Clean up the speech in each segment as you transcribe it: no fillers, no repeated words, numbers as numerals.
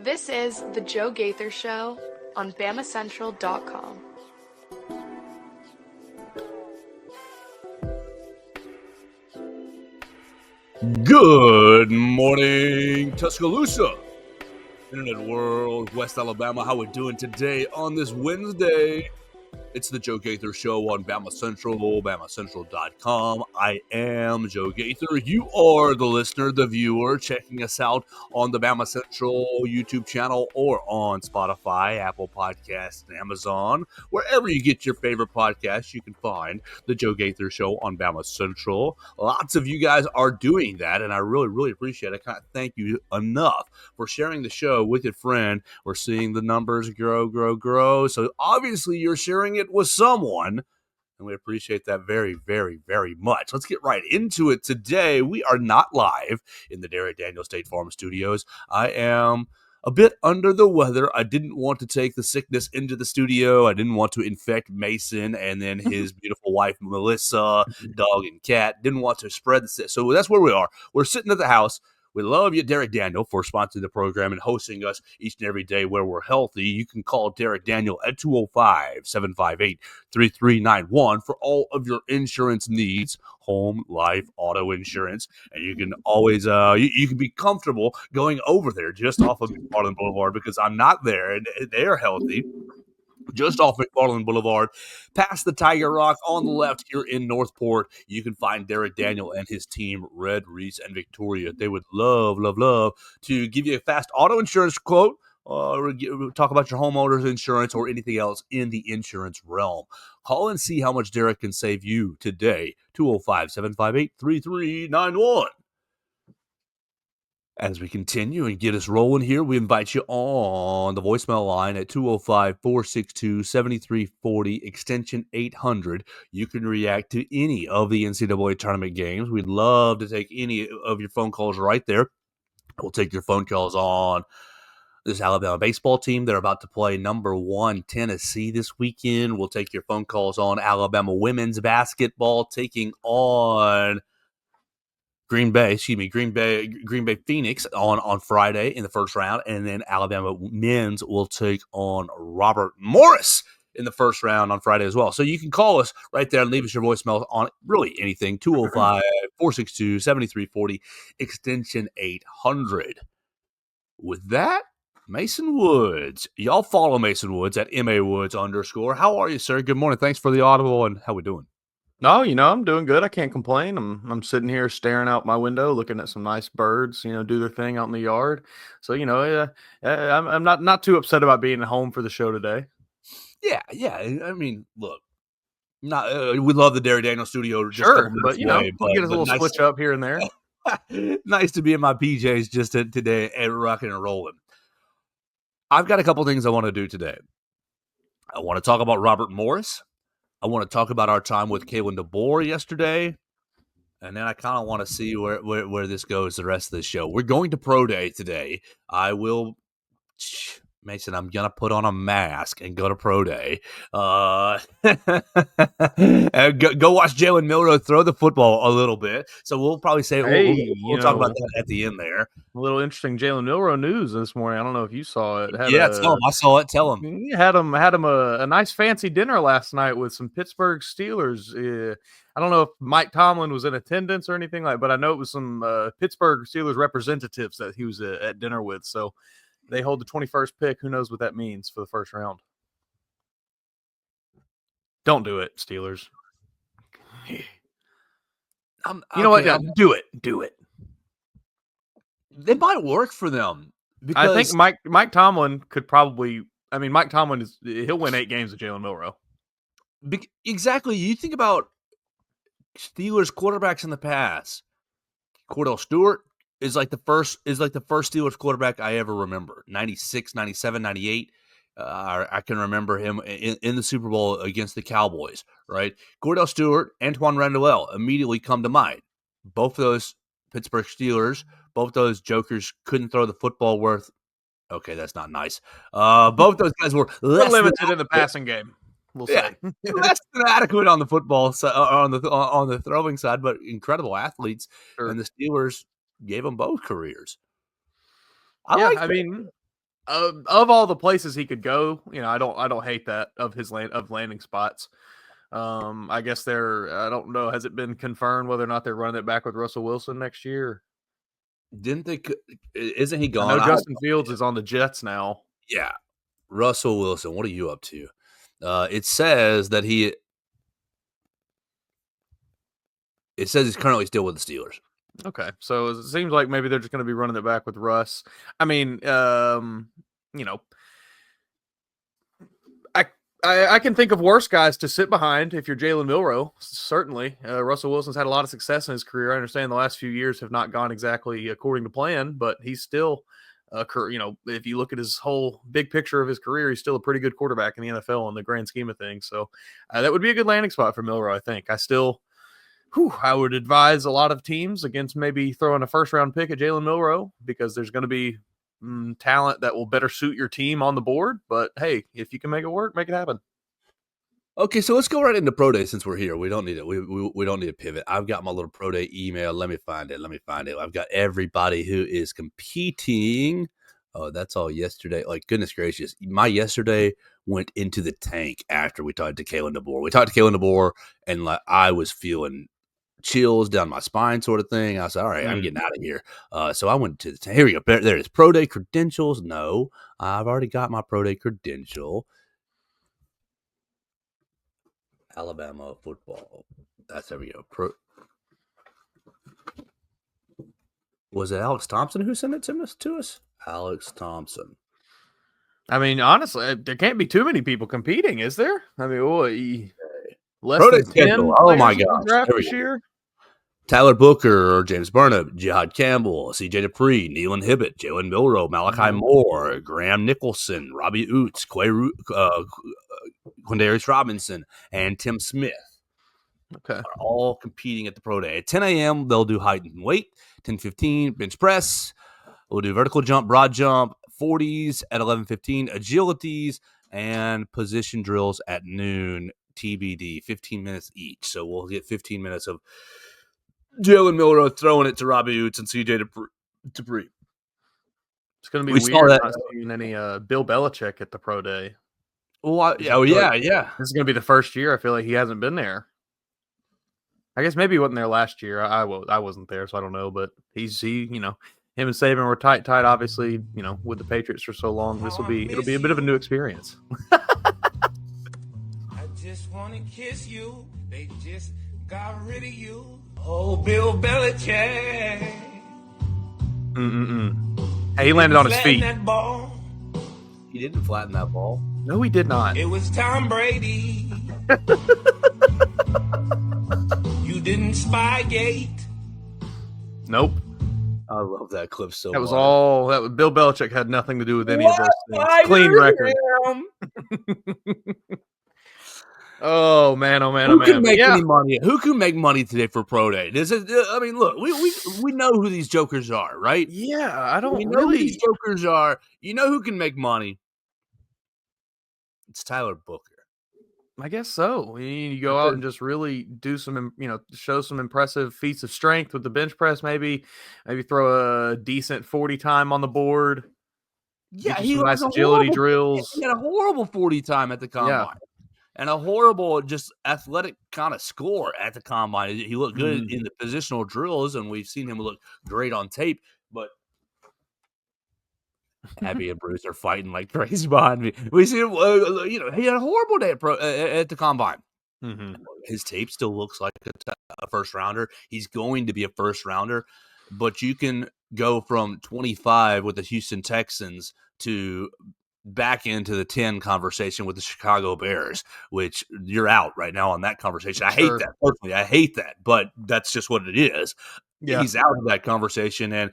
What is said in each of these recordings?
This is The Joe Gaither Show on BamaCentral.com. Good morning, Tuscaloosa, Internet World, West Alabama. How we doing today on this Wednesday? It's the Joe Gaither Show on Bama Central, BamaCentral.com. I am Joe Gaither. You are the listener, the viewer, checking us out on the Bama Central YouTube channel or on Spotify, Apple Podcasts, and Amazon. Wherever you get your favorite podcasts, you can find the Joe Gaither Show on Bama Central. Lots of you guys are doing that, and I really, really appreciate it. I can't thank you enough for sharing the show with your friend. We're seeing the numbers grow. So obviously you're sharing it with someone, and we appreciate that very, very, very much. Let's get right into it today. We are not live in the Derek Daniel State Farm Studios. I am a bit under the weather. I didn't want to take the sickness into the studio. I didn't want to infect Mason and then his beautiful wife, Melissa, dog and cat. Didn't want to spread the sick. So that's where we are. We're sitting at the house. We love you, Derek Daniel, for sponsoring the program and hosting us each and every day where we're healthy. You can call Derek Daniel at 205-758-3391 for all of your insurance needs, home, life, auto insurance. And you can always, you can be comfortable going over there just off of McFarland Boulevard because I'm not there and they're healthy. Just off McFarland Boulevard, past the Tiger Rock on the left here in Northport, you can find Derek Daniel and his team, Red, Reese, and Victoria. They would love to give you a fast auto insurance quote, or talk about your homeowner's insurance or anything else in the insurance realm. Call and see how much Derek can save you today. 205-758-3391. As we continue and get us rolling here, we invite you on the voicemail line at 205-462-7340, extension 800. You can react to any of the NCAA tournament games. We'd love to take any of your phone calls right there. We'll take your phone calls on this Alabama baseball team. They're about to play number 1 Tennessee this weekend. We'll take your phone calls on Alabama women's basketball taking on Green Bay Phoenix on Friday in the first round, and then Alabama men's will take on Robert Morris in the first round on Friday as well. So you can call us right there and leave us your voicemail on really anything, 205-462-7340, extension 800. With that, Mason Woods. Y'all follow Mason Woods at MAWoods_. How are you, sir? Good morning. Thanks for the audible, and how we doing? No, I'm doing good. I can't complain. I'm sitting here staring out my window, looking at some nice birds, do their thing out in the yard. So, I'm not too upset about being at home for the show today. Yeah. I mean, look, we love the Derek Daniel studio. Sure, but we'll get a little switch up here and there. Nice to be in my PJs just today and rocking and rolling. I've got a couple things I want to do today. I want to talk about Robert Morris. I want to talk about our time with Kalen Deboer yesterday, and then I kind of want to see where this goes the rest of the show. We're going to Pro Day today. Mason, I'm going to put on a mask and go to Pro Day. And go watch Jalen Milroe throw the football a little bit. So we'll probably say we'll talk about that at the end there. A little interesting Jalen Milroe news this morning. I don't know if you saw it. Tell him. I saw it. Tell him. He had him a nice fancy dinner last night with some Pittsburgh Steelers. I don't know if Mike Tomlin was in attendance or anything but I know it was some Pittsburgh Steelers representatives that he was at dinner with. So they hold the 21st pick. Who knows what that means for the first round? Don't do it, Steelers. You know what? Do it. It might work for them. Because I think Mike Tomlin could probably. I mean, Mike Tomlin he'll win 8 games with Jalen Milroe. Exactly. You think about Steelers quarterbacks in the past. Cordell Stewart is like the first Steelers quarterback I ever remember. 96, 97, 98. I can remember him in the Super Bowl against the Cowboys, right? Cordell Stewart, Antoine Randall immediately come to mind. Both of those Pittsburgh Steelers, both those jokers couldn't throw the football worth. Okay, that's not nice. Both those guys were limited in the passing game. We'll say less than adequate on the football side, on the throwing side, but incredible athletes. Sure. And the Steelers gave them both careers. I mean, of all the places he could go, I don't hate that of his landing spots. I guess I don't know. Has it been confirmed whether or not they're running it back with Russell Wilson next year? Didn't they? Isn't he I gone? know Justin Fields is on the Jets now. Yeah. Russell Wilson, what are you up to? It says that he's currently still with the Steelers. Okay, so it seems like maybe they're just going to be running it back with Russ. I mean, I can think of worse guys to sit behind if you're Jalen Milroe. Certainly, Russell Wilson's had a lot of success in his career. I understand the last few years have not gone exactly according to plan, but he's still, if you look at his whole big picture of his career, he's still a pretty good quarterback in the NFL in the grand scheme of things. So that would be a good landing spot for Milroe, I think. I would advise a lot of teams against maybe throwing a first-round pick at Jalen Milroe because there's going to be talent that will better suit your team on the board. But hey, if you can make it work, make it happen. Okay, so let's go right into pro day since we're here. We don't need it. We don't need a pivot. I've got my little pro day email. Let me find it. I've got everybody who is competing. Oh, that's all yesterday. Like, goodness gracious. My yesterday went into the tank after we talked to Kalen Deboer. We talked to Kalen Deboer, and like I was feeling chills down my spine sort of thing. I said, all right, I'm getting out of here. So I went to the tank. Here we go. There it is. Pro day credentials. No, I've already got my pro day credential. Alabama football. There we go. Was it Alex Thompson who sent it to us? Alex Thompson. I mean, honestly, there can't be too many people competing, is there? I mean, less Pro than day 10 schedule. Oh my players in the gosh. draft There we this go. year. Tyler Booker, James Burnham, Jihad Campbell, C.J. Dupree, Nealon Hibbett, Jalen Milroe, Malachi Moore, Graham Nicholson, Robbie Oots, Quindarius Robinson, and Tim Smith. Okay. Are all competing at the pro day. At 10 a.m., they'll do height and weight. 10:15, bench press. We'll do vertical jump, broad jump, 40s at 11:15, agilities, and position drills at noon. TBD, 15 minutes each. So we'll get 15 minutes of Jalen Milroe throwing it to Robbie Oots and C.J. Dupree. It's going to be weird not seeing any Bill Belichick at the pro day. Well, yeah. This is going to be the first year I feel like he hasn't been there. I guess maybe he wasn't there last year. I wasn't there, so I don't know. But him and Saban were tight. Obviously, with the Patriots for so long, it'll be a bit of a new experience. I just want to kiss you. They just got rid of you. Oh, Bill Belichick. Hey, he landed on his feet. That ball. He didn't flatten that ball. No, he did not. It was Tom Brady. You didn't Spygate. Nope. I love that clip so much. That was all. Bill Belichick had nothing to do with any of those things. Clean record. Oh man! Who can make any money? Who can make money today for pro day? I mean, look, we know who these jokers are, right? Yeah, I don't. We know who these jokers are. You know who can make money? It's Tyler Booker. I guess so. You go out and just really do some, show some impressive feats of strength with the bench press. Maybe throw a decent 40 time on the board. Yeah, he had nice agility drills. He had a horrible 40 time at the combine. And a horrible, just athletic kind of score at the combine. He looked good in the positional drills, and we've seen him look great on tape. But Abby and Bruce are fighting like crazy behind me. We see him, he had a horrible day at the combine. His tape still looks like a first rounder. He's going to be a first rounder, but you can go from 25 with the Houston Texans to back into the 10 conversation with the Chicago Bears, which you're out right now on that conversation. I hate that personally. I hate that, but that's just what it is. Yeah. He's out of that conversation, and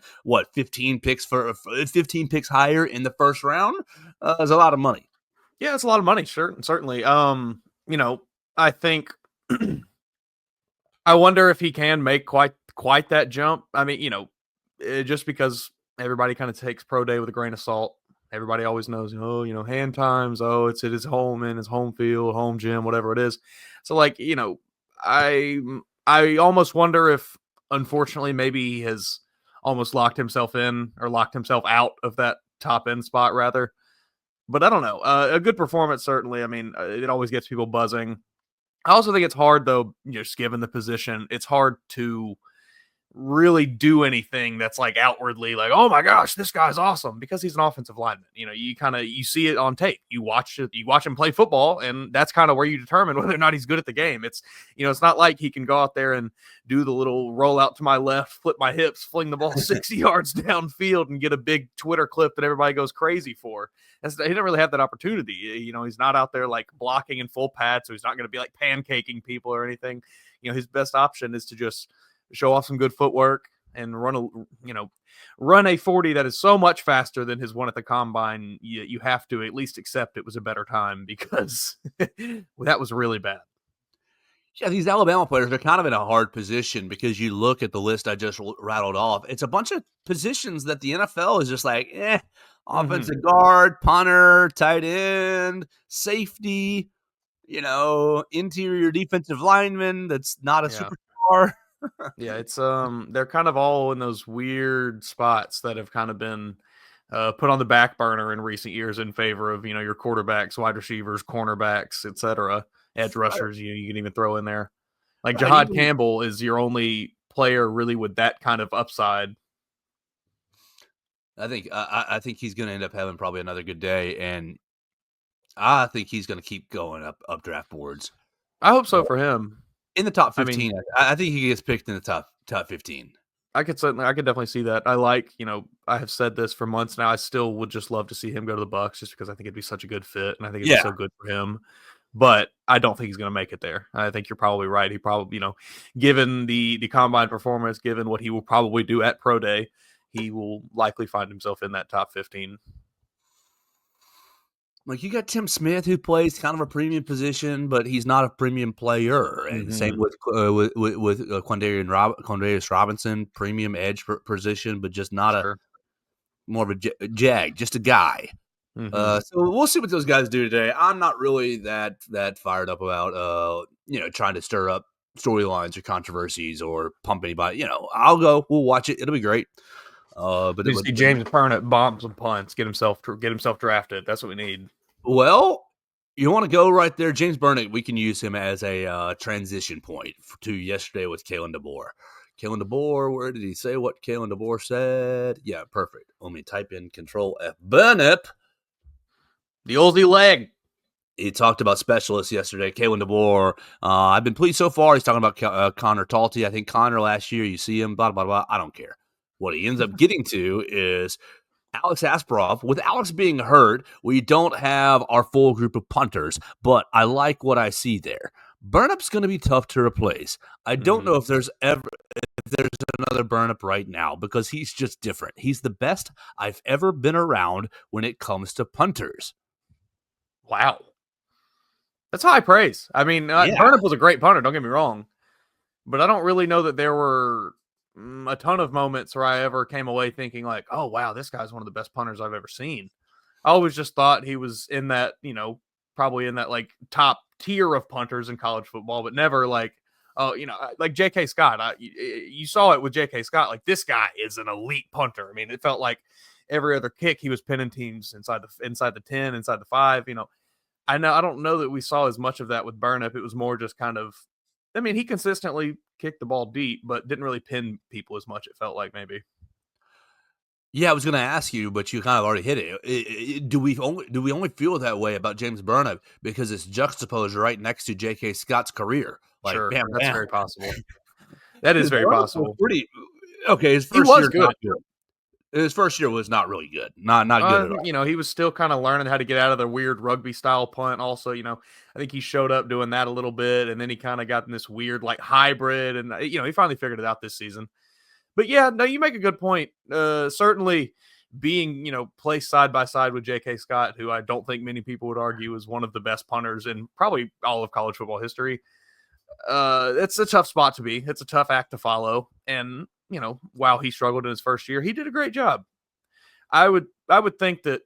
15 picks higher in the first round is a lot of money. Yeah, it's a lot of money, certainly. I think I wonder if he can make quite that jump. I mean, just because everybody kind of takes pro day with a grain of salt. Everybody always knows, hand times. Oh, it's at his home in his home field, home gym, whatever it is. So, I almost wonder if, unfortunately, maybe he has almost locked himself in or locked himself out of that top end spot rather. But I don't know. A good performance, certainly. I mean, it always gets people buzzing. I also think it's hard, though, just given the position, it's hard to really do anything that's like outwardly like, oh my gosh, this guy's awesome, because he's an offensive lineman. You see it on tape. You watch him play football, and that's kind of where you determine whether or not he's good at the game. It's not like he can go out there and do the little roll out to my left, flip my hips, fling the ball 60 yards downfield and get a big Twitter clip that everybody goes crazy for. He didn't really have that opportunity. He's not out there like blocking in full pads, so he's not going to be like pancaking people or anything. His best option is to just show off some good footwork and run a 40 that is so much faster than his one at the combine. You have to at least accept it was a better time, because that was really bad. Yeah, these Alabama players are kind of in a hard position, because you look at the list I just rattled off. It's a bunch of positions that the NFL is just like, offensive guard, punter, tight end, safety, interior defensive lineman that's not a superstar. Yeah, it's they're kind of all in those weird spots that have kind of been put on the back burner in recent years in favor of your quarterbacks, wide receivers, cornerbacks, etc., edge rushers. You can even throw in there like Jahad Campbell is your only player really with that kind of upside. I think he's going to end up having probably another good day, and I think he's going to keep going up draft boards. I hope so for him. In the top 15, I think he gets picked in the top 15. I could definitely see that. I have said this for months now. I still would just love to see him go to the Bucs, just because I think it'd be such a good fit, and I think it'd be so good for him. But I don't think he's going to make it there. I think you're probably right. He probably, given the combine performance, given what he will probably do at Pro Day, he will likely find himself in that top 15. Like, you got Tim Smith, who plays kind of a premium position, but he's not a premium player. And same with Quandarius Robinson, premium edge position, but just not more of a jag, just a guy. So we'll see what those guys do today. I'm not really that fired up about trying to stir up storylines or controversies or pump anybody. I'll go. We'll watch it. It'll be great. But you see James Burnett bomb some punts, get himself drafted. That's what we need. Well, you want to go right there, James Burnett. We can use him as a transition point to yesterday with Kalen Deboer. Kalen Deboer, where did he say what Kalen Deboer said? Yeah, perfect. Let me type in Control F. Burnett, the Aussie leg. He talked about specialists yesterday. Kalen Deboer. I've been pleased so far. He's talking about Connor Talty. I think Connor last year, you see him, blah, blah, blah. I don't care. What he ends up getting to is Alex Asparov. With Alex being hurt, we don't have our full group of punters, but I like what I see there. Burnup's going to be tough to replace. I don't know if there's another Burnup right now, because he's just different. He's the best I've ever been around when it comes to punters. Wow. That's high praise. I mean, Burnup was a great punter, don't get me wrong, but I don't really know that there were a ton of moments where I ever came away thinking like, oh, wow, this guy's one of the best punters I've ever seen. I always just thought he was in that, probably in that like top tier of punters in college football, but never like, like J.K. Scott. You saw it with J.K. Scott. Like, this guy is an elite punter. I mean, it felt like every other kick he was pinning teams inside the 10, inside the 5. I don't know that we saw as much of that with Burnip. It was more just kind of, I mean, he consistently kicked the ball deep, but didn't really pin people as much, it felt like, maybe. Yeah, I was going to ask you, but you kind of already hit it. Do we only feel that way about James Burnip because it's juxtaposed right next to J.K. Scott's career? Like, sure, bam, that's bam. very possible. That is very possible. His first year was good. His first year was not really good. Not good at all. He was still kind of learning how to get out of the weird rugby style punt. Also, I think he showed up doing that a little bit, and then he kind of got in this weird like hybrid, and he finally figured it out this season. But yeah, no, you make a good point. Certainly being, placed side by side with J.K. Scott, who I don't think many people would argue is one of the best punters in probably all of college football history. It's a tough spot to be. It's a tough act to follow. And, while he struggled in his first year, he did a great job. I would think that,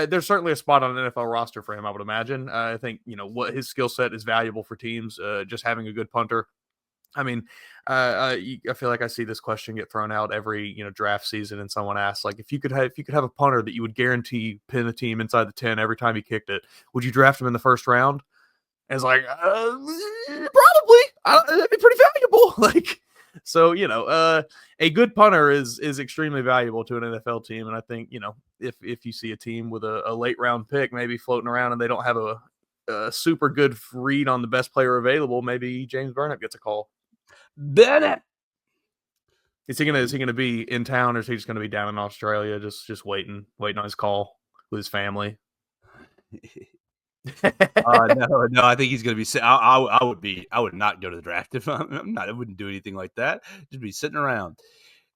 there's certainly a spot on an NFL roster for him, I would imagine. I think, what his skill set is valuable for teams, just having a good punter. I mean, I feel like I see this question get thrown out every draft season, and someone asks like, if you could have a punter that you would guarantee pin a team inside the 10 every time he kicked it, would you draft him in the first round? And it's like, probably. That'd be pretty valuable. Like, so a good punter is extremely valuable to an NFL team, and I think if you see a team with a late round pick maybe floating around and they don't have a super good read on the best player available, maybe James Burnett gets a call. Bennett. Is he gonna be in town, or is he just gonna be down in Australia, just waiting on his call with his family? No, I think he's gonna be. I would not go to the draft if I'm not. I wouldn't do anything like that. Just be sitting around.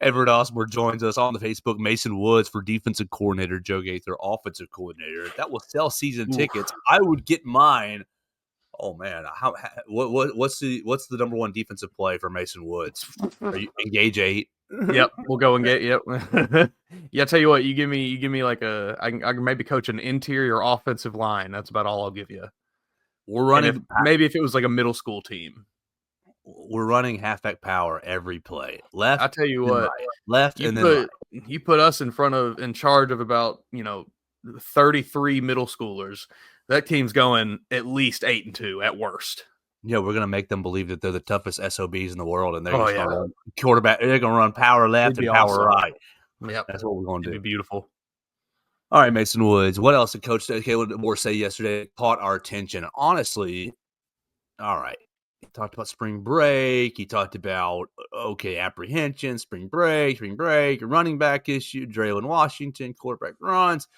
Everett Osborne joins us on the Facebook. Mason Woods for defensive coordinator. Joe Gaither, offensive coordinator. That will sell season tickets. I would get mine. Oh man, what's the number one defensive play for Mason Woods? Are you engage 8? Yep, we'll go and get. Yep. Yeah, I tell you what, you give me like I can maybe coach an interior offensive line. That's about all I'll give you. We're running maybe if it was like a middle school team. We're running halfback power every play. Left. I tell you what, right. Left and then right. You put us in charge of about 33 middle schoolers. That team's going at least 8-2 at worst. Yeah, we're gonna make them believe that they're the toughest SOBs in the world, and they're gonna run quarterback. They're gonna run power left and power right. Yep, that's what we're gonna do. It'd be beautiful. All right, Mason Woods. What else did Coach Caleb Deboer say yesterday caught our attention? Honestly, all right. He talked about spring break. He talked about apprehension, spring break, running back issue, Draylon Washington, quarterback runs.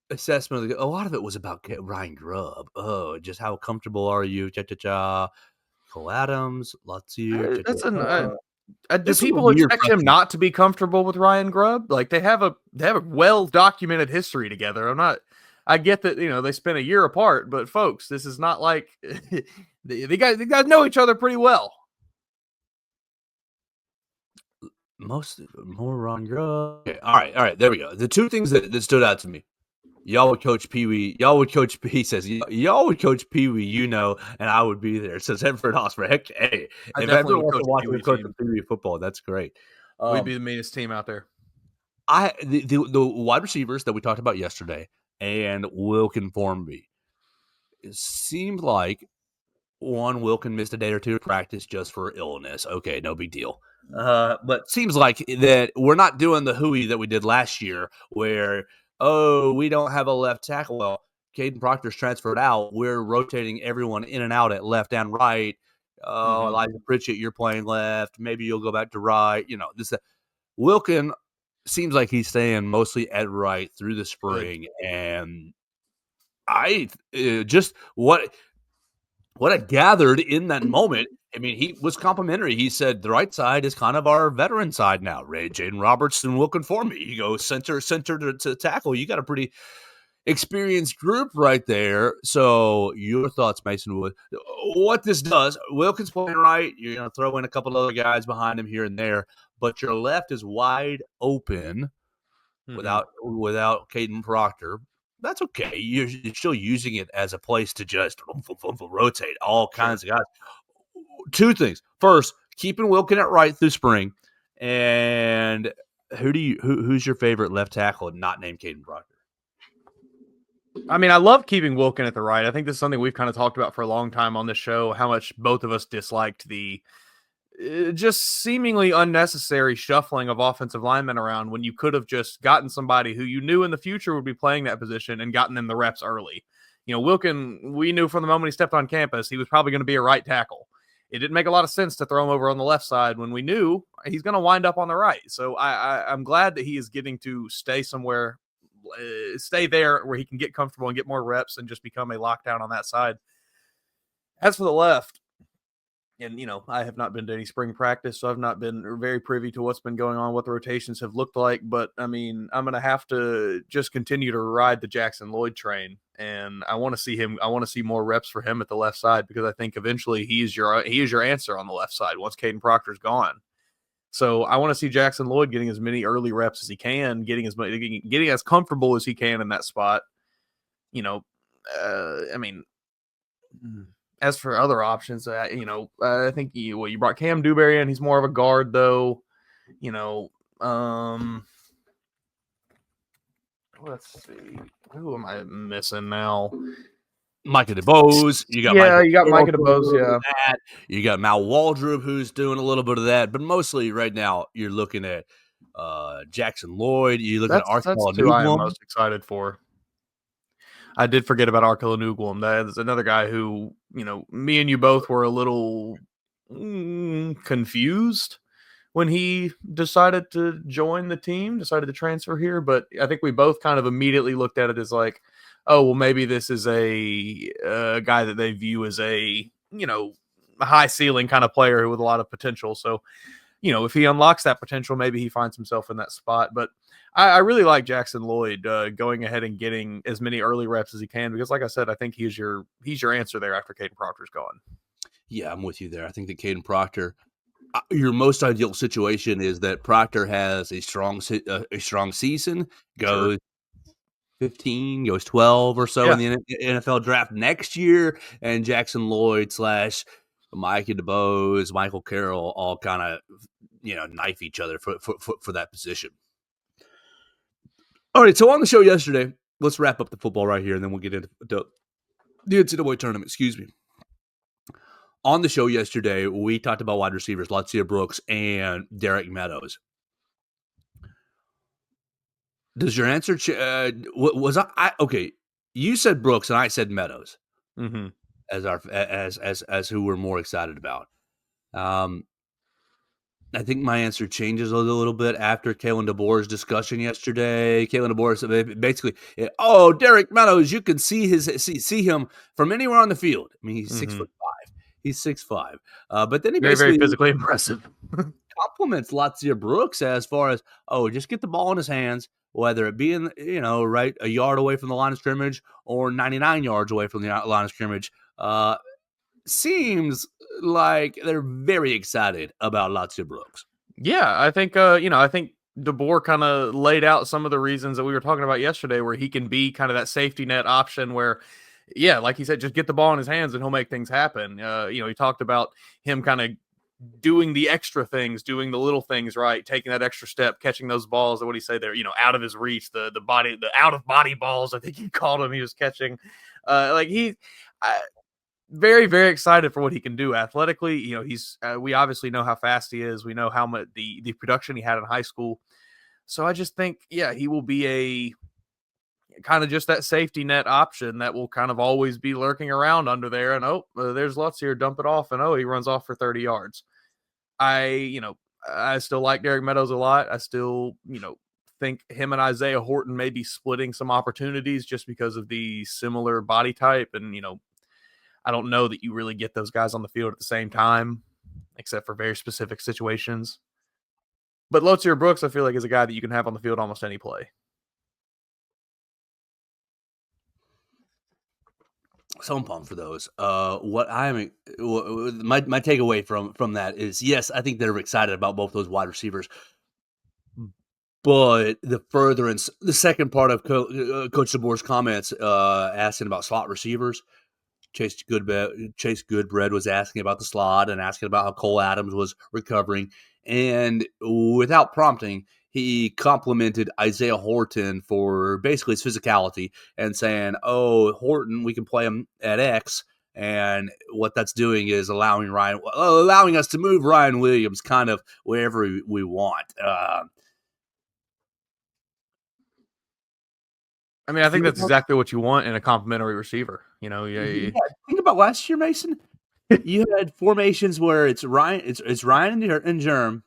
Assessment. A lot of it was about Ryan Grubb. Oh, just how comfortable are you? Cole Adams, Lazio. Do people expect him not to be comfortable with Ryan Grubb? Like they have a well documented history together. I get that they spent a year apart, but folks, this is not like the guys know each other pretty well. More Ryan Grubb. Okay, all right. There we go. The two things that stood out to me. Y'all would coach Pee Wee. He says, y'all would coach Pee Wee, and I would be there. Says Everett Osborne. Heck, hey, if everyone wants to watch coach Pee Wee football, that's great. We'd be the meanest team out there. The wide receivers that we talked about yesterday and Wilkin Formby. It seemed like Wilkin missed a day or two of practice just for illness. Okay, no big deal. But seems like that we're not doing the hooey that we did last year where – we don't have a left tackle. Well, Caden Proctor's transferred out. We're rotating everyone in and out at left and right. Elijah Pritchett, you're playing left. Maybe you'll go back to right. Wilkin seems like he's staying mostly at right through the spring. And I just what I gathered in that moment, I mean, he was complimentary. He said the right side is kind of our veteran side now. Jaden Roberts and Wilkin Formby. You go center to tackle. You got a pretty experienced group right there. So your thoughts, Mason Wood. What this does, Wilkin's playing right. You're going to throw in a couple other guys behind him here and there. But your left is wide open without Caden Proctor. That's okay. You're still using it as a place to just rotate all kinds of guys. Two things. First, keeping Wilkin at right through spring, and who's your favorite left tackle not named Caden Proctor? I mean, I love keeping Wilkin at the right. I think this is something we've kind of talked about for a long time on this show, how much both of us disliked the just seemingly unnecessary shuffling of offensive linemen around when you could have just gotten somebody who you knew in the future would be playing that position and gotten them the reps early. Wilkin, we knew from the moment he stepped on campus, he was probably going to be a right tackle. It didn't make a lot of sense to throw him over on the left side when we knew he's going to wind up on the right. So I'm glad that he is getting to stay somewhere, stay there where he can get comfortable and get more reps and just become a lockdown on that side. As for the left, and, I have not been to any spring practice, so I've not been very privy to what's been going on, what the rotations have looked like. But, I mean, I'm going to have to just continue to ride the Jackson Lloyd train. And I want to see him. I want to see more reps for him at the left side because I think eventually he is your answer on the left side once Caden Proctor's gone. So I want to see Jackson Lloyd getting as many early reps as he can, getting as comfortable as he can in that spot. I mean, as for other options, I think you brought Cam Dewberry in. He's more of a guard, though. Let's see. Who am I missing now? Micah DeBose. You got you got Micah DeBose. Yeah, that. You got Mal Waldrop, who's doing a little bit of that, but mostly right now you're looking at Jackson Lloyd. You look at that's Arkansas who I am Newblum. most excited for. I did forget about Arkela Newglum. That is another guy who, me and you both were a little confused when he decided to join the team, decided to transfer here. But I think we both kind of immediately looked at it as like, oh, well, maybe this is a guy that they view as a high ceiling kind of player with a lot of potential. So, if he unlocks that potential, maybe he finds himself in that spot. But I really like Jackson Lloyd going ahead and getting as many early reps as he can because, like I said, I think he's your answer there after Caden Proctor's gone. Yeah, I'm with you there. I think that Caden Proctor, your most ideal situation is that Proctor has a strong season, goes 15, goes 12 or so in the NFL draft next year, and Jackson Lloyd / Micah DeBose, Michael Carroll all kind of knife each other for that position. All right, so on the show yesterday, let's wrap up the football right here, and then we'll get into the NCAA tournament. Excuse me. On the show yesterday, we talked about wide receivers, Latia Brooks and Derek Meadows. Does your answer was I okay? You said Brooks, and I said Meadows as our as who we're more excited about. I think my answer changes a little bit after Kalen DeBoer's discussion yesterday. Kalen DeBoer said basically, Derek Meadows, you can see him from anywhere on the field. I mean, he's 6'5". He's 6'5". But then he very, very physically impressive. compliments Latia Brooks as far as, just get the ball in his hands, whether it be in, right a yard away from the line of scrimmage or 99 yards away from the line of scrimmage. Seems like they're very excited about Latia Brooks. Yeah, I think I think DeBoer kind of laid out some of the reasons that we were talking about yesterday, where he can be kind of that safety net option where, yeah, like he said, just get the ball in his hands and he'll make things happen. He talked about him kind of doing the extra things, doing the little things right, taking that extra step, catching those balls. What do you say there? Out of his reach, the out of body balls. I think he called him. He was catching, very, very excited for what he can do athletically. He's we obviously know how fast he is. We know how much the production he had in high school. So I just think, he will be a kind of just that safety net option that will kind of always be lurking around under there. And there's Lutz here, dump it off, and he runs off for 30 yards. I still like Derek Meadows a lot. I still, think him and Isaiah Horton may be splitting some opportunities just because of the similar body type. And, I don't know that you really get those guys on the field at the same time, except for very specific situations. But Lotier Brooks, I feel like, is a guy that you can have on the field almost any play. So I'm pumped for those. My takeaway from that is, yes, I think they're excited about both those wide receivers. But the second part of Coach DeBoer's comments, asking about slot receivers, Chase Goodbread was asking about the slot and asking about how Cole Adams was recovering. And without prompting, he complimented Isaiah Horton for basically his physicality and saying, Horton, we can play him at X. And what that's doing is allowing us to move Ryan Williams kind of wherever we want. I think that's exactly what you want in a complimentary receiver. Think about last year, Mason. You had formations where it's Ryan and Germ,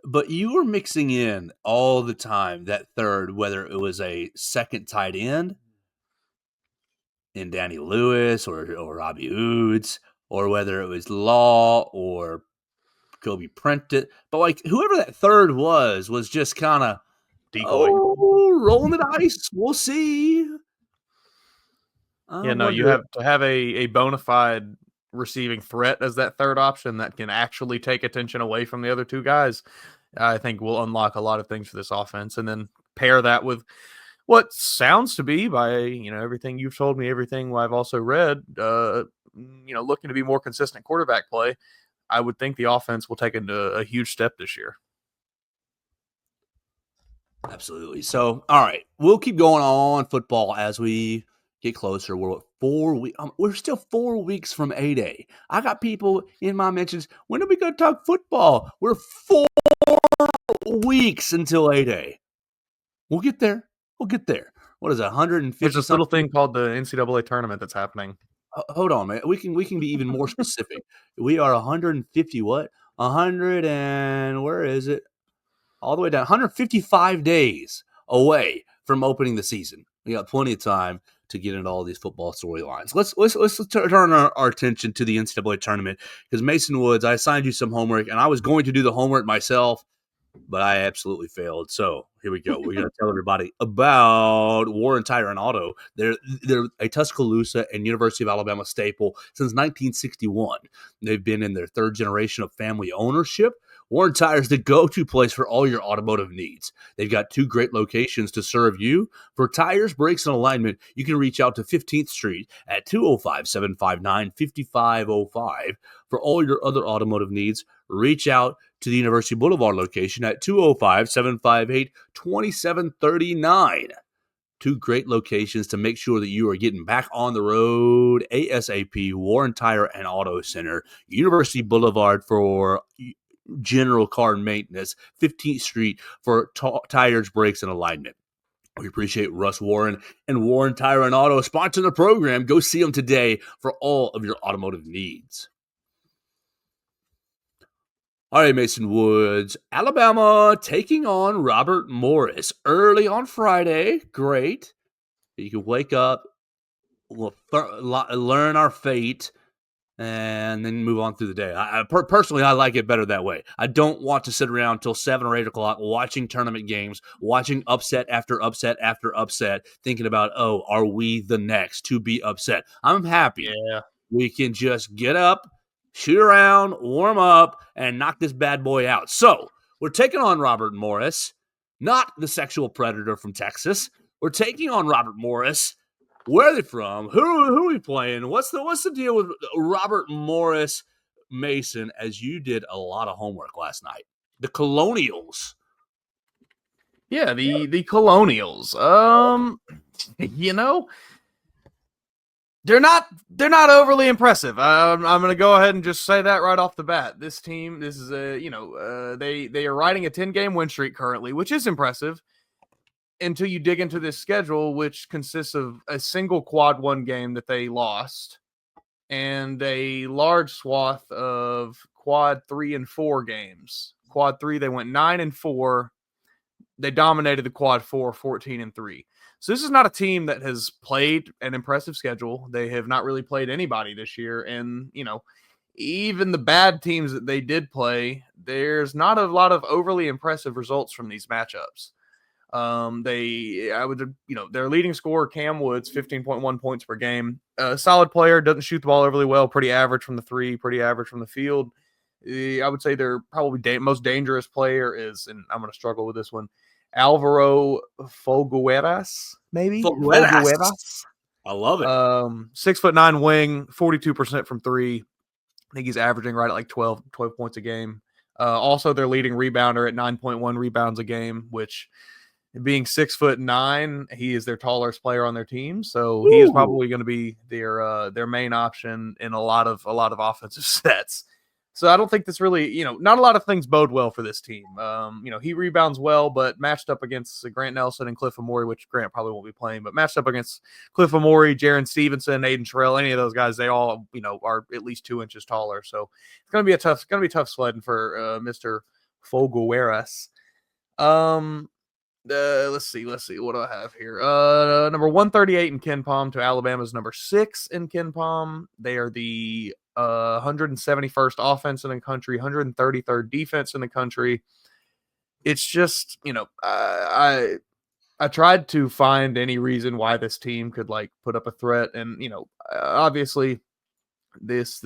but you were mixing in all the time that third, whether it was a second tight end in Danny Lewis or Robbie Oods, or whether it was Law or Kobe Prentitt. But whoever that third was just kind of rolling the dice. We'll see. You have to have a bona fide receiving threat as that third option that can actually take attention away from the other two guys. I think will unlock a lot of things for this offense, and then pair that with What sounds to be, by everything you've told me, everything I've also read, looking to be more consistent quarterback play, I would think the offense will take a huge step this year. Absolutely. So, all right, we'll keep going on football as we get closer. We're 4 weeks. We're still 4 weeks from A-Day. I got people in my mentions. When are we going to talk football? We're 4 weeks until A-Day. We'll get there. We'll get there. What is it, 150? There's this little thing called the NCAA tournament that's happening. Hold on, man. We can be even more specific. We are 150 what? 100 and where is it? All the way down 155 days away from opening the season. We got plenty of time to get into all these football storylines. Let's turn our attention to the NCAA tournament, because Mason Woods, I assigned you some homework, and I was going to do the homework myself, but I absolutely failed. So here we go. We're going to tell everybody about Warren Tire and Auto. They're a Tuscaloosa and University of Alabama staple since 1961. They've been in their third generation of family ownership. Warren Tire is the go-to place for all your automotive needs. They've got 2 great locations to serve you. For tires, brakes, and alignment, you can reach out to 15th Street at 205-759-5505. For all your other automotive needs, reach out to the University Boulevard location at 205-758-2739. 2 great locations to make sure that you are getting back on the road ASAP. Warren Tire and Auto Center, University Boulevard for general car maintenance, 15th Street for tires, brakes, and alignment. We appreciate Russ Warren and Warren Tire and Auto sponsoring the program. Go see them today for all of your automotive needs. All right, Mason Woods, Alabama taking on Robert Morris early on Friday. Great. You can wake up, learn our fate, and then move on through the day. Personally, I like it better that way. I don't want to sit around till 7 or 8 o'clock watching tournament games, watching upset after upset after upset, thinking about, oh, are we the next to be upset? I'm happy. Yeah. We can just get up, shoot around, warm up, and knock this bad boy out. So we're taking on Robert Morris, not the sexual predator from Texas. We're taking on Robert Morris. Where are they from? Who are we playing? What's the deal with Robert Morris, Mason, as you did a lot of homework last night? The Colonials. Yeah, the Colonials. They're not overly impressive. I'm going to go ahead and just say that right off the bat. This team, this is they are riding a 10-game win streak currently, which is impressive until you dig into this schedule, which consists of a single quad 1 game that they lost and a large swath of quad 3 and 4 games. Quad 3, they went 9-4. They dominated the quad 4, 14-3. So this is not a team that has played an impressive schedule. They have not really played anybody this year. And, even the bad teams that they did play, there's not a lot of overly impressive results from these matchups. Their leading scorer, Cam Woods, 15.1 points per game. Solid player, doesn't shoot the ball overly well, pretty average from the 3, pretty average from the field. I would say their probably most dangerous player is, and I'm going to struggle with this one, Alvaro Folgueras, maybe? Folgueras. I love it. 6'9" wing, 42% from 3. I think he's averaging right at like 12 points a game. Also, their leading rebounder at 9.1 rebounds a game, which, being 6'9", he is their tallest player on their team. So he is probably going to be their main option in a lot of offensive sets. So I don't think this really, not a lot of things bode well for this team. He rebounds well, but matched up against Grant Nelson and Cliff Amore, which Grant probably won't be playing, but matched up against Cliff Amore, Jaron Stevenson, Aiden Terrell, any of those guys, they all, are at least 2 inches taller. So it's going to be tough sledding for Mr. Folgueras. Let's see. What do I have here? Number 138 in KenPom to Alabama's number 6 in KenPom. They are the 171st offense in the country, 133rd defense in the country. It's just, I tried to find any reason why this team could put up a threat, and obviously this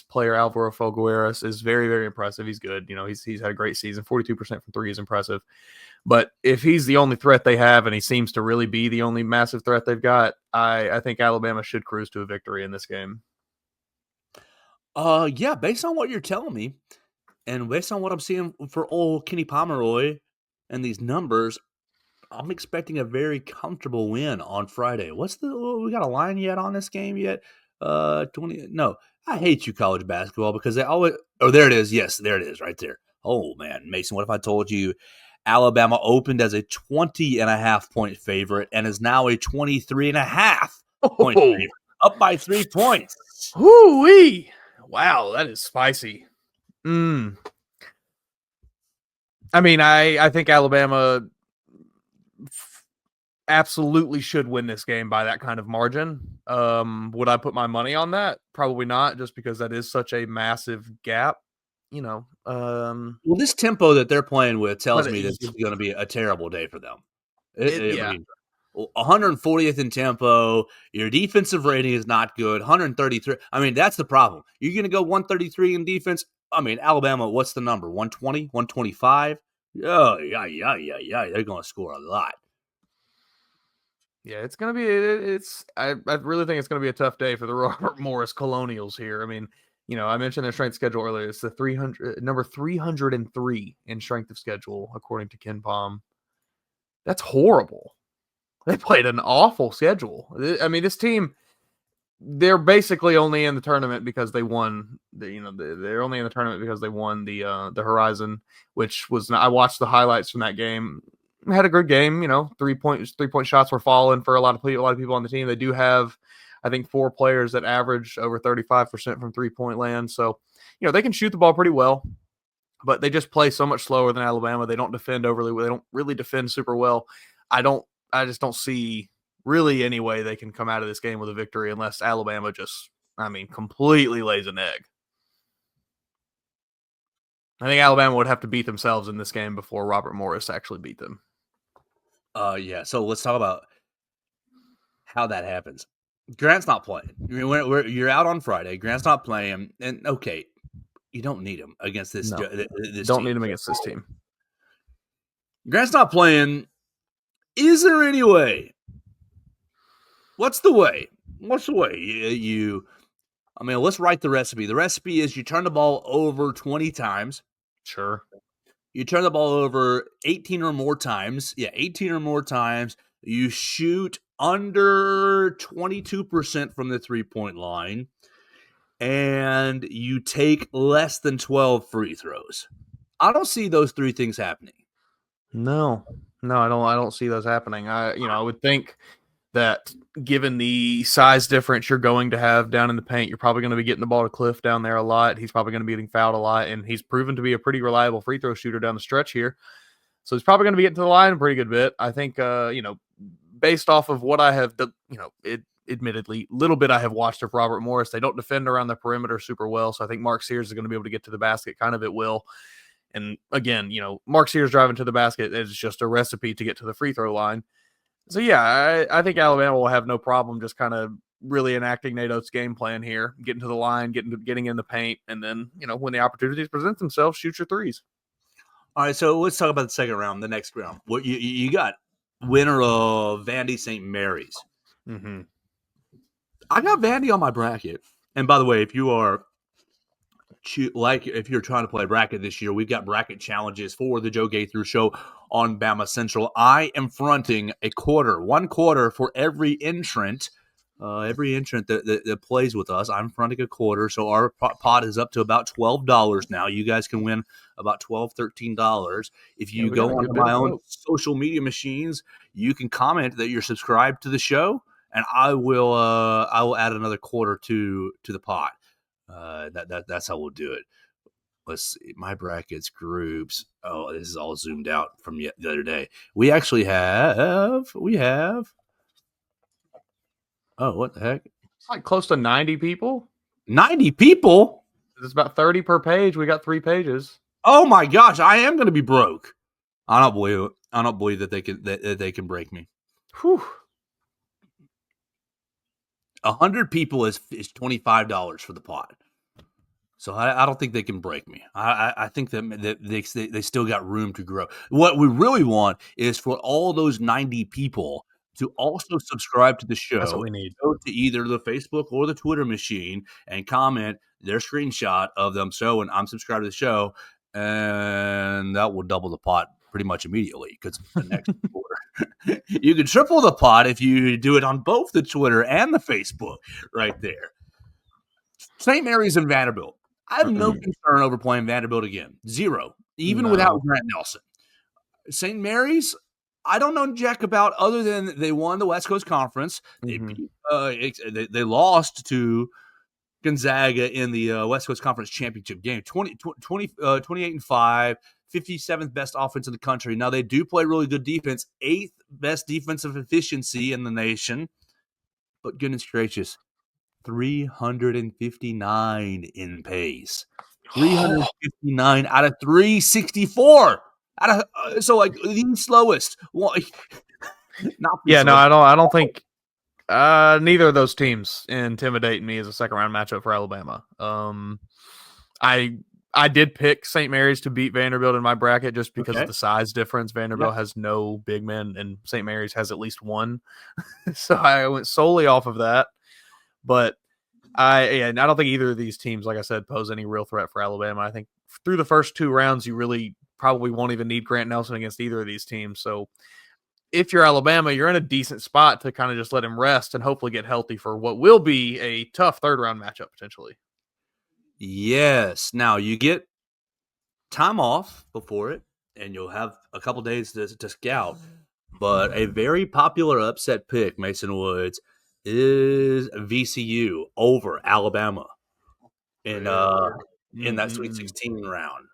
player Alvaro Figueroa is very, very impressive. He's good. He's had a great season. 42% from three is impressive. But if he's the only threat they have, and he seems to really be the only massive threat they've got, I think Alabama should cruise to a victory in this game. Yeah, based on what you're telling me, and based on what I'm seeing for old Kenny Pomeroy and these numbers, I'm expecting a very comfortable win on Friday. We got a line yet on this game yet? 20. No, I hate you, college basketball, because they always. Oh, there it is. Yes, there it is, right there. Oh man, Mason, what if I told you Alabama opened as a 20.5-point favorite and is now a 23.5-point favorite, up by 3 points. Whoo-wee! Wow, that is spicy. I mean, I think Alabama absolutely should win this game by that kind of margin. Would I put my money on that? Probably not, just because that is such a massive gap. Well, this tempo that they're playing with tells me that this is going to be a terrible day for them. I mean, 140th in tempo. Your defensive rating is not good. 133. I mean, that's the problem. You're going to go 133 in defense. I mean, Alabama, what's the number? 120, 125? Oh, yeah. They're going to score a lot. Yeah, it's going to be I really think it's going to be a tough day for the Robert Morris Colonials here. I mean, I mentioned their strength schedule earlier. It's the number 303 in strength of schedule, according to Ken Palm. That's horrible. They played an awful schedule. I mean, this team, they're basically only in the tournament because they won. They're only in the tournament because they won the Horizon, which was. I watched the highlights from that game. Had a good game. 3-point shots were falling for a lot of people on the team. They do have, I think, 4 players that average over 35% from 3-point land. So, they can shoot the ball pretty well, but they just play so much slower than Alabama. They don't defend overly well. They don't really defend super well. I just don't see really any way they can come out of this game with a victory unless Alabama just, completely lays an egg. I think Alabama would have to beat themselves in this game before Robert Morris actually beat them. Yeah. So let's talk about how that happens. Grant's not playing. You're out on Friday. Grant's not playing, and okay, you don't need him against this. No, this don't team. need him against this team. Grant's not playing. Is there any way? What's the way? Let's write the recipe. The recipe is you turn the ball over 20 times. Sure. You turn the ball over 18 or more times. Yeah, 18 or more times. You shoot under 22% from the 3-point line. And you take less than 12 free throws. I don't see those 3 things happening. No, I don't see those happening. I would think that given the size difference you're going to have down in the paint, you're probably going to be getting the ball to Cliff down there a lot. He's probably going to be getting fouled a lot, and he's proven to be a pretty reliable free throw shooter down the stretch here. So he's probably going to be getting to the line a pretty good bit. I think, based off of what I have, admittedly, little bit I have watched of Robert Morris, they don't defend around the perimeter super well. So I think Mark Sears is going to be able to get to the basket kind of at will. And again, Mark Sears driving to the basket is just a recipe to get to the free throw line. So yeah, I think Alabama will have no problem just kind of really enacting Nate Oates' game plan here, getting to the line, getting in the paint, and then, when the opportunities present themselves, shoot your threes. All right, so let's talk about the second round, the next round. What you got? Winner of Vandy St. Mary's. Mm-hmm. I got Vandy on my bracket. And by the way, if you're trying to play bracket this year, we've got bracket challenges for the Joe Gaither Show on Bama Central. I am fronting one quarter for every entrant. Every entrant that plays with us, I'm fronting a quarter. So our pot is up to about $12 now. You guys can win about $12, $13. If you go onto my own social media machines, you can comment that you're subscribed to the show, and I will add another quarter to the pot. That's how we'll do it. Let's see. My brackets, groups. Oh, this is all zoomed out from the other day. We actually have. Oh, what the heck? It's like close to 90 people. 90 people? It's about 30 per page. We got 3 pages. Oh my gosh, I am going to be broke. I don't believe it. I don't believe that they can break me. Whew. 100 people is $25 for the pot. So I don't think they can break me. I think that they still got room to grow. What we really want is for all those 90 people to also subscribe to the show. That's what we need. Go to either the Facebook or the Twitter machine and comment their screenshot of them showing I'm subscribed to the show, and that will double the pot pretty much immediately because the next quarter. You can triple the pot if you do it on both the Twitter and the Facebook right there. St. Mary's and Vanderbilt. I have no concern over playing Vanderbilt again. Zero. Even without Grant Nelson. St. Mary's, I don't know jack about other than they won the West Coast Conference. They lost to Gonzaga in the West Coast Conference championship game. 28-5, 57th best offense in the country. Now, they do play really good defense. 8th best defensive efficiency in the nation. But goodness gracious, 359 in pace. 359 out of 364. So like the slowest. Well, not the slowest. No, I don't think neither of those teams intimidate me as a second round matchup for Alabama. I did pick St. Mary's to beat Vanderbilt in my bracket just because of the size difference. Vanderbilt has no big men, and St. Mary's has at least one. So I went solely off of that. But I don't think either of these teams, like I said, pose any real threat for Alabama. I think through the first 2 rounds, you really probably won't even need Grant Nelson against either of these teams. So if you're Alabama, you're in a decent spot to kind of just let him rest and hopefully get healthy for what will be a tough third-round matchup potentially. Yes. Now, you get time off before it, and you'll have a couple days to scout. But a very popular upset pick, Mason Woods, is VCU over Alabama in that Sweet 16 round.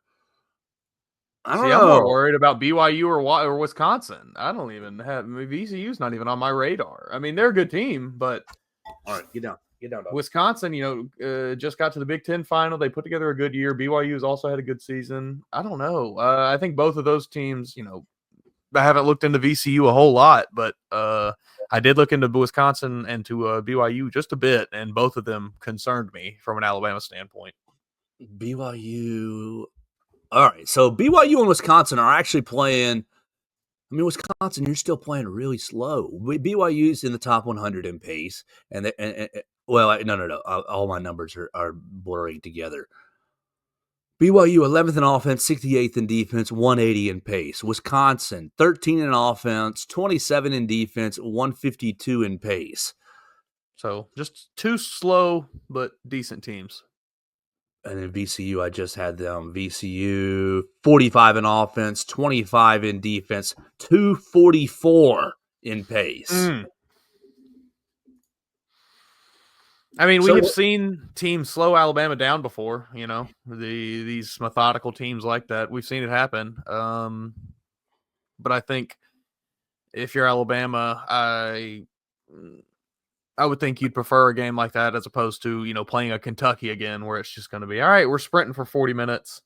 I'm more worried about BYU or Wisconsin. I don't even have VCU's not even on my radar. I mean, they're a good team, but all right, get down. Dog. Wisconsin, just got to the Big Ten final. They put together a good year. BYU's also had a good season. I don't know. I think both of those teams, I haven't looked into VCU a whole lot, but I did look into Wisconsin and to BYU just a bit, and both of them concerned me from an Alabama standpoint. BYU. All right, so BYU and Wisconsin are actually playing. I mean, Wisconsin, you're still playing really slow. BYU's in the top 100 in pace, no. All my numbers are blurring together. BYU 11th in offense, 68th in defense, 180 in pace. Wisconsin 13 in offense, 27 in defense, 152 in pace. So just 2 slow but decent teams. And then VCU, I just had them. VCU 45 in offense, 25 in defense, 244 in pace. I mean, we've seen teams slow Alabama down before, these methodical teams like that. We've seen it happen. But I think if you're Alabama, I would think you'd prefer a game like that as opposed to, playing a Kentucky again where it's just going to be, all right, we're sprinting for 40 minutes.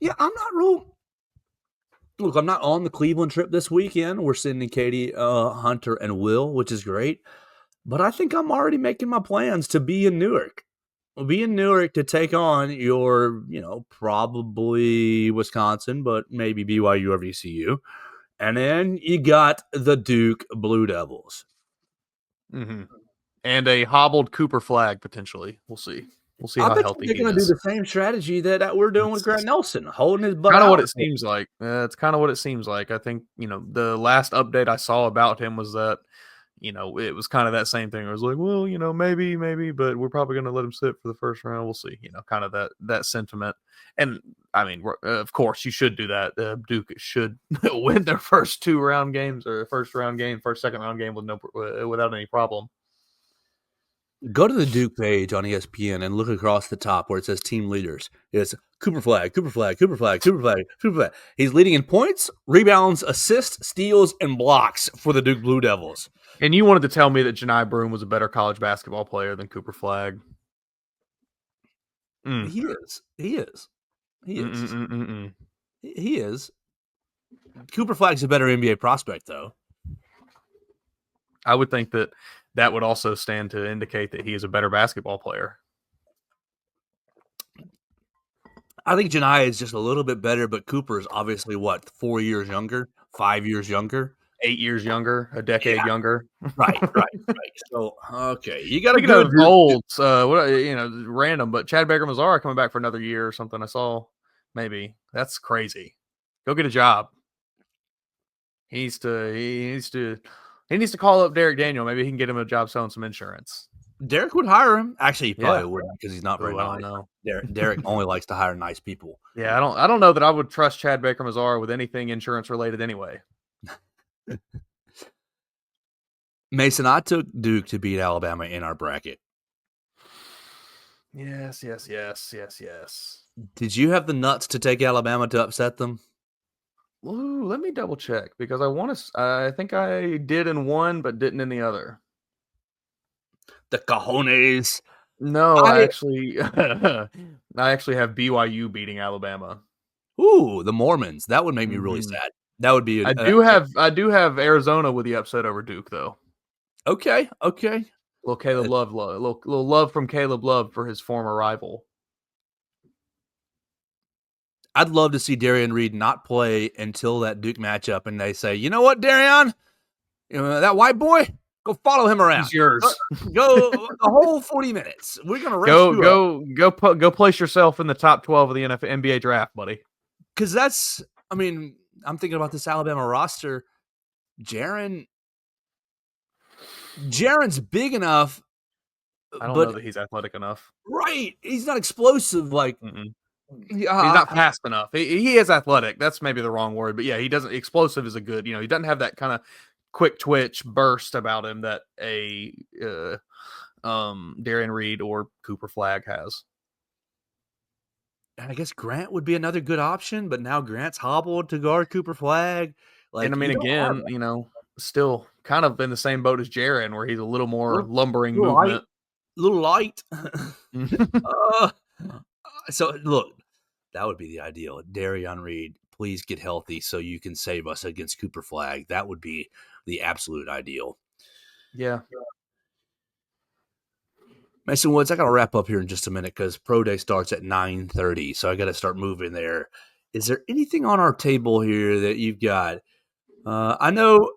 Yeah, I'm not real. Look, I'm not on the Cleveland trip this weekend. We're sending Katie, Hunter, and Will, which is great. But I think I'm already making my plans to be in Newark. Be in Newark to take on your, probably Wisconsin, but maybe BYU or VCU. And then you got the Duke Blue Devils. Mm-hmm. And a hobbled Cooper Flag, potentially. We'll see. We'll see how healthy he is. They're going to do the same strategy that we're doing with Grant Nelson, holding his butt. Kind of what it seems like. It's kind of what it seems like. I think, the last update I saw about him was that, it was kind of that same thing. It was like, well, maybe, but we're probably going to let him sit for the first round. We'll see, kind of that sentiment. And I mean, of course you should do that. Duke should win their first 2-round games or second round game without any problem. Go to the Duke page on ESPN and look across the top where it says team leaders. It's Cooper Flag, Cooper Flag, Cooper Flag, Cooper Flag, Cooper Flag. He's leading in points, rebounds, assists, steals, and blocks for the Duke Blue Devils. And you wanted to tell me that Janai Broome was a better college basketball player than Cooper Flag. He is. He is. Cooper Flag's a better NBA prospect, though. I would think that that would also stand to indicate that he is a better basketball player. I think Janai is just a little bit better, but Cooper is obviously, 4 years younger, 5 years younger? 8 years younger, a decade younger. Right. So, okay, you got a Speaking good of olds, random, but Chad Baker-Mazara coming back for another year or something. I saw maybe that's crazy. Go get a job. He needs to call up Derek Daniel. Maybe he can get him a job selling some insurance. Derek would hire him. Actually, he probably Yeah. wouldn't because he's not very Ooh, nice. I don't know. Derek only likes to hire nice people. Yeah, I don't know that I would trust Chad Baker-Mazara with anything insurance related anyway. Mason, I took Duke to beat Alabama in our bracket. Yes. Did you have the nuts to take Alabama to upset them? Ooh, let me double check because I think I did in one, but didn't in the other. The cojones. No, I actually have BYU beating Alabama. Ooh, the Mormons. That would make me really sad. That would be. I do have Arizona with the upset over Duke though. Okay. Little Caleb Love, little love from Caleb Love for his former rival. I'd love to see Darian Reed not play until that Duke matchup, and they say, "You know what, Darian? That white boy, go follow him around. He's yours. Go the whole 40 minutes. We're gonna rest go place yourself in the top 12 of the NBA draft, buddy. Because I'm thinking about this Alabama roster. Jaren's big enough. I don't know that he's athletic enough. Right, he's not explosive like. He's not fast enough. He is athletic. That's maybe the wrong word, but yeah, he doesn't. Explosive is a good. He doesn't have that kind of quick twitch burst about him that a Darian Reed or Cooper Flagg has. And I guess Grant would be another good option, but now Grant's hobbled to guard Cooper Flagg. Still kind of in the same boat as Jaren, where he's a little more lumbering movement. Little light. So, look, that would be the ideal. Darian Reed, please get healthy so you can save us against Cooper Flagg. That would be the absolute ideal. Yeah. Mason Woods, I got to wrap up here in just a minute because Pro Day starts at 9:30, so I got to start moving there. Is there anything on our table here that you've got? I know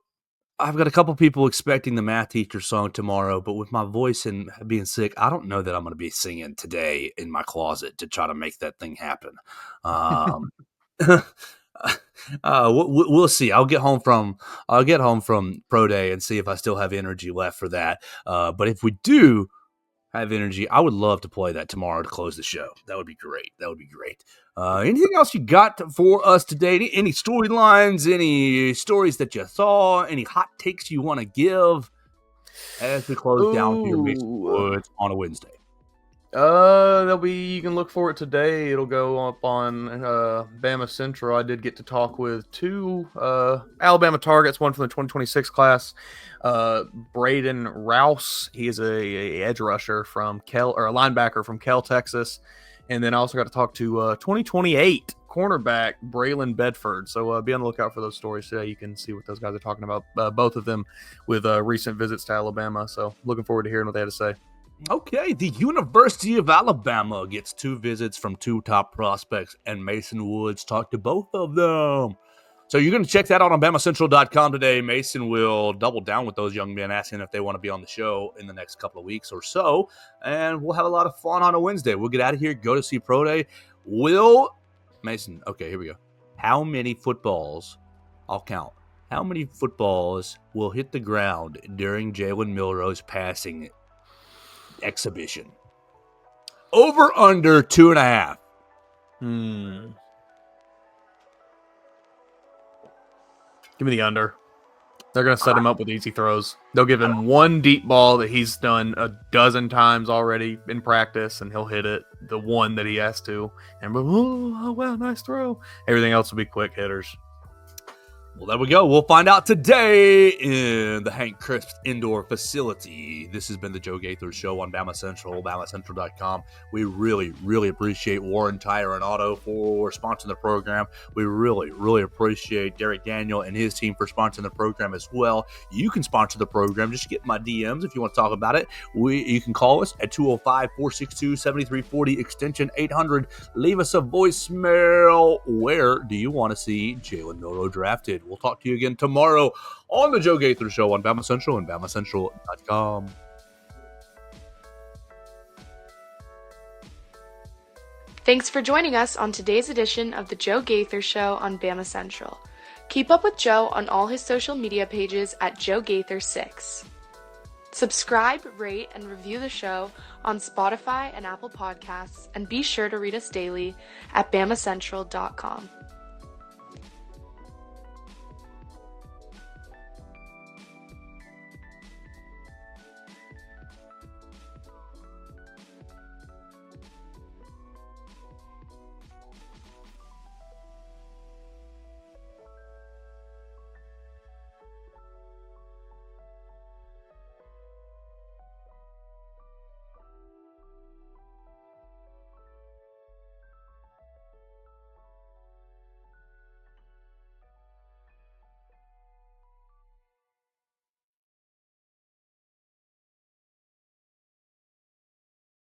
I've got a couple people expecting the math teacher song tomorrow, but with my voice and being sick, I don't know that I'm going to be singing today in my closet to try to make that thing happen. We'll see. I'll get home from Pro Day and see if I still have energy left for that. But if we do have energy, I would love to play that tomorrow to close the show. That would be great. Anything else you got for us today? Any storylines, any stories that you saw, any hot takes you want to give as we close down here Mason Woods on a Wednesday? You can look for it today. It'll go up on Bama Central. I did get to talk with two Alabama targets, one from the 2026 class, Braden Rouse. He is a edge rusher from a linebacker from Kel, Texas. And then I also got to talk to 2028 cornerback Braylon Bedford. So be on the lookout for those stories today. You can see what those guys are talking about, both of them with recent visits to Alabama. So looking forward to hearing what they had to say. Okay, the University of Alabama gets 2 visits from 2 top prospects, and Mason Woods talked to both of them. So you're going to check that out on BamaCentral.com today. Mason will double down with those young men, asking if they want to be on the show in the next couple of weeks or so, and we'll have a lot of fun on a Wednesday. We'll get out of here, go to see Pro Day. Mason, okay, here we go. How many footballs, I'll count, how many footballs will hit the ground during Jalen Milroe's passing exhibition? Over under 2.5. Give me the under. They're going to set him up with easy throws. They'll give him one deep ball that he's done a dozen times already in practice, and he'll hit it, the one that he has to. And oh wow, nice throw. Everything else will be quick hitters. Well, there we go. We'll find out today in the Hank Crisp Indoor Facility. This has been the Joe Gaither Show on Bama Central, BamaCentral.com. We really, really appreciate Warren Tire and Auto for sponsoring the program. We really, really appreciate Derek Daniel and his team for sponsoring the program as well. You can sponsor the program. Just get my DMs if you want to talk about it. You can call us at 205-462-7340, extension 800. Leave us a voicemail. Where do you want to see Jalen Milroe drafted? We'll talk to you again tomorrow on the Joe Gaither Show on Bama Central and BamaCentral.com. Thanks for joining us on today's edition of the Joe Gaither Show on Bama Central. Keep up with Joe on all his social media pages at Joe Gaither6. Subscribe, rate, and review the show on Spotify and Apple Podcasts, and be sure to read us daily at BamaCentral.com.